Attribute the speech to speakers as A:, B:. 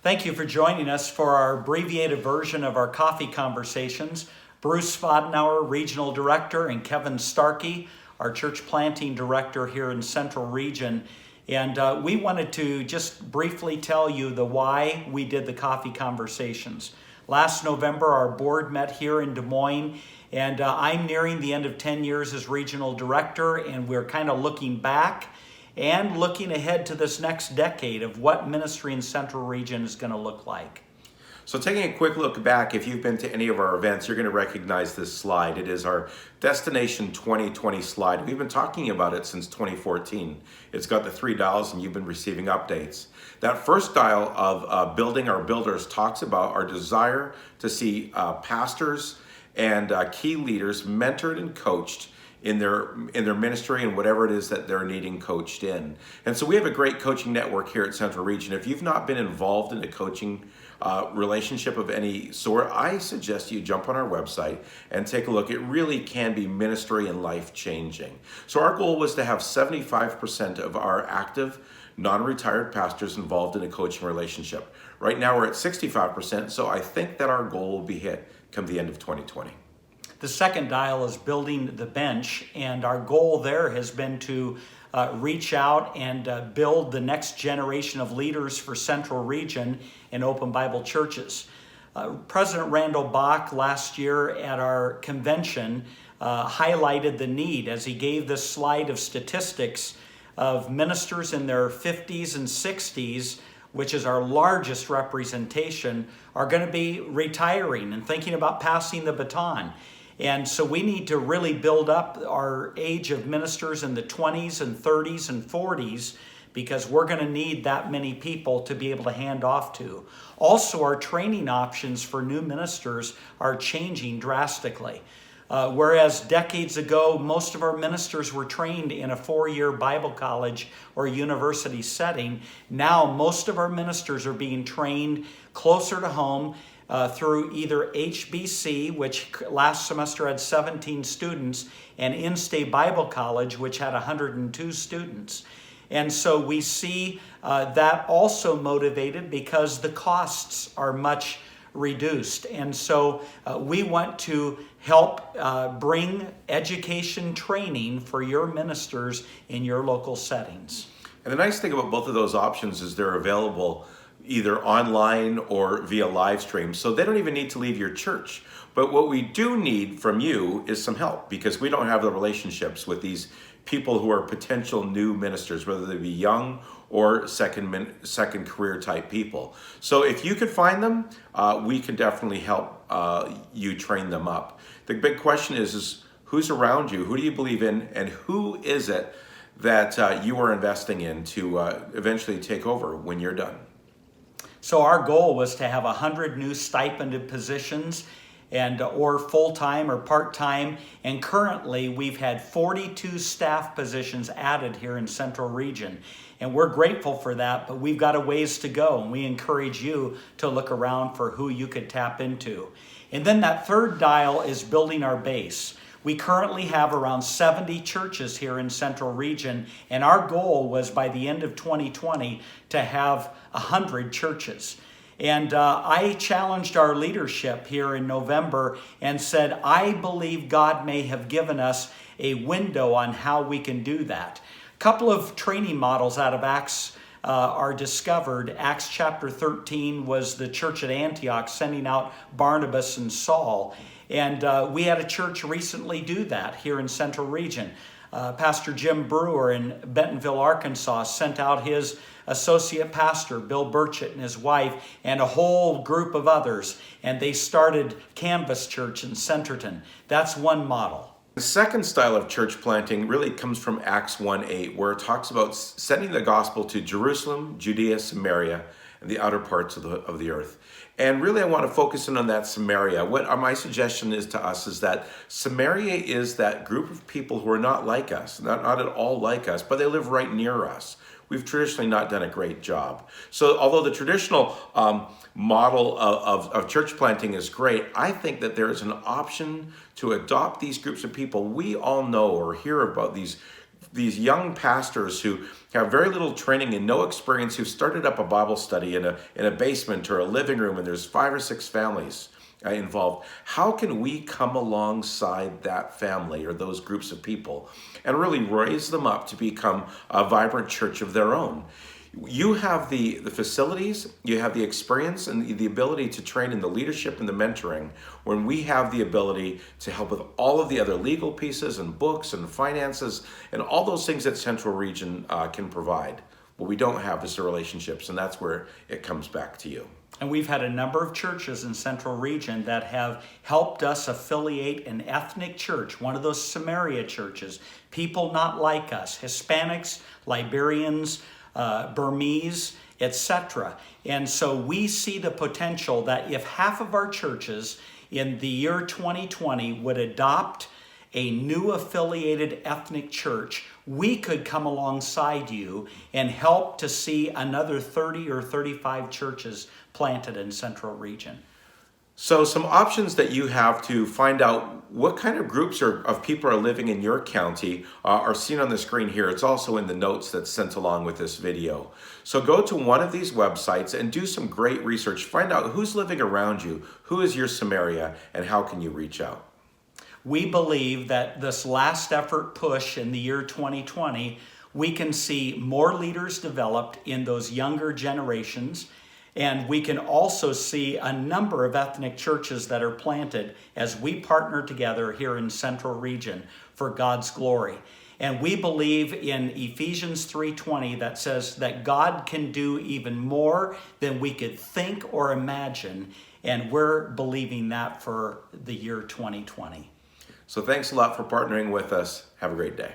A: Thank you for joining us for our abbreviated version of our coffee conversations. Bruce Fadenauer, Regional Director, and Kevin Starkey, our church planting director here in Central Region. And we wanted to just briefly tell you the why we did the coffee conversations. Last November, our board met here in Des Moines, and I'm nearing the end of 10 years as Regional Director, and we're kind of looking back and looking ahead to this next decade of what ministry in Central Region is going to look like.
B: So taking a quick look back, if you've been to any of our events, you're going to recognize this slide. It is our Destination 2020 slide. We've been talking about it since 2014. It's got the 3 dials and you've been receiving updates. That first dial of Building Our Builders talks about our desire to see pastors and key leaders mentored and coached in their ministry and whatever it is that they're needing coached in. And so we have a great coaching network here at Central Region. If you've not been involved in a coaching relationship of any sort, I suggest you jump on our website and take a look. It really can be ministry and life changing. So our goal was to have 75% of our active non-retired pastors involved in a coaching relationship. Right now we're at 65%, so I think that our goal will be hit come the end of 2020.
A: The second dial is Building the Bench, and our goal there has been to reach out and build the next generation of leaders for Central Region in Open Bible churches. President Randall Bach last year at our convention highlighted the need as he gave this slide of statistics of ministers in their 50s and 60s, which is our largest representation, are going to be retiring and thinking about passing the baton. And so we need to really build up our age of ministers in the 20s and 30s and 40s because we're going to need that many people to be able to hand off to. Also, our training options for new ministers are changing drastically. Whereas decades ago, most of our ministers were trained in a 4-year Bible college or university setting. Now, most of our ministers are being trained closer to home through either HBC, which last semester had 17 students, and In-Stay Bible College, which had 102 students. And so we see that also motivated because the costs are much reduced. And so we want to help bring education training for your ministers in your local settings.
B: And the nice thing about both of those options is they're available either online or via live stream. So they don't even need to leave your church. But what we do need from you is some help because we don't have the relationships with these people who are potential new ministers, whether they be young or second career type people. So if you could find them, we can definitely help you train them up. The big question is who's around you? Who do you believe in? And who is it that you are investing in to eventually take over when you're done?
A: So our goal was to have 100 new stipended positions or full-time or part-time. And currently we've had 42 staff positions added here in Central Region. And we're grateful for that, but we've got a ways to go. And we encourage you to look around for who you could tap into. And then that third dial is Building Our Base. We currently have around 70 churches here in Central Region, and our goal was by the end of 2020 to have 100 churches. And I challenged our leadership here in November and said, I believe God may have given us a window on how we can do that. A couple of training models out of Acts are discovered. Acts chapter 13 was the church at Antioch sending out Barnabas and Saul. And we had a church recently do that here in Central Region. Pastor Jim Brewer in Bentonville, Arkansas sent out his associate pastor, Bill Burchett, and his wife, and a whole group of others. And they started Canvas Church in Centerton. That's one model.
B: The second style of church planting really comes from Acts 1:8, where it talks about sending the gospel to Jerusalem, Judea, Samaria, and the outer parts of the earth. And really I want to focus in on that Samaria. What my suggestion is to us is that Samaria is that group of people who are not like us, not at all like us, but they live right near us. We've traditionally not done a great job. So although the traditional model of church planting is great, I think that there is an option to adopt these groups of people. We all know or hear about these these young pastors who have very little training and no experience, who started up a Bible study in a basement or a living room, and there's 5 or 6 families involved. How can we come alongside that family or those groups of people and really raise them up to become a vibrant church of their own? You have the facilities, you have the experience and the ability to train in the leadership and the mentoring, when we have the ability to help with all of the other legal pieces and books and finances and all those things that Central Region can provide. What we don't have is the relationships, and that's where it comes back to you.
A: And we've had a number of churches in Central Region that have helped us affiliate an ethnic church, one of those Samaria churches, people not like us, Hispanics, Liberians, Burmese, etc. And so we see the potential that if half of our churches in the year 2020 would adopt a new affiliated ethnic church, we could come alongside you and help to see another 30 or 35 churches planted in Central Region.
B: So some options that you have to find out what kind of groups of people are living in your county are seen on the screen here. It's also in the notes that's sent along with this video. So go to one of these websites and do some great research. Find out who's living around you, who is your Samaria, and how can you reach out.
A: We believe that this last effort push in the year 2020, we can see more leaders developed in those younger generations. And we can also see a number of ethnic churches that are planted as we partner together here in Central Region for God's glory. And we believe in Ephesians 3:20 that says that God can do even more than we could think or imagine. And we're believing that for the year 2020.
B: So thanks a lot for partnering with us. Have a great day.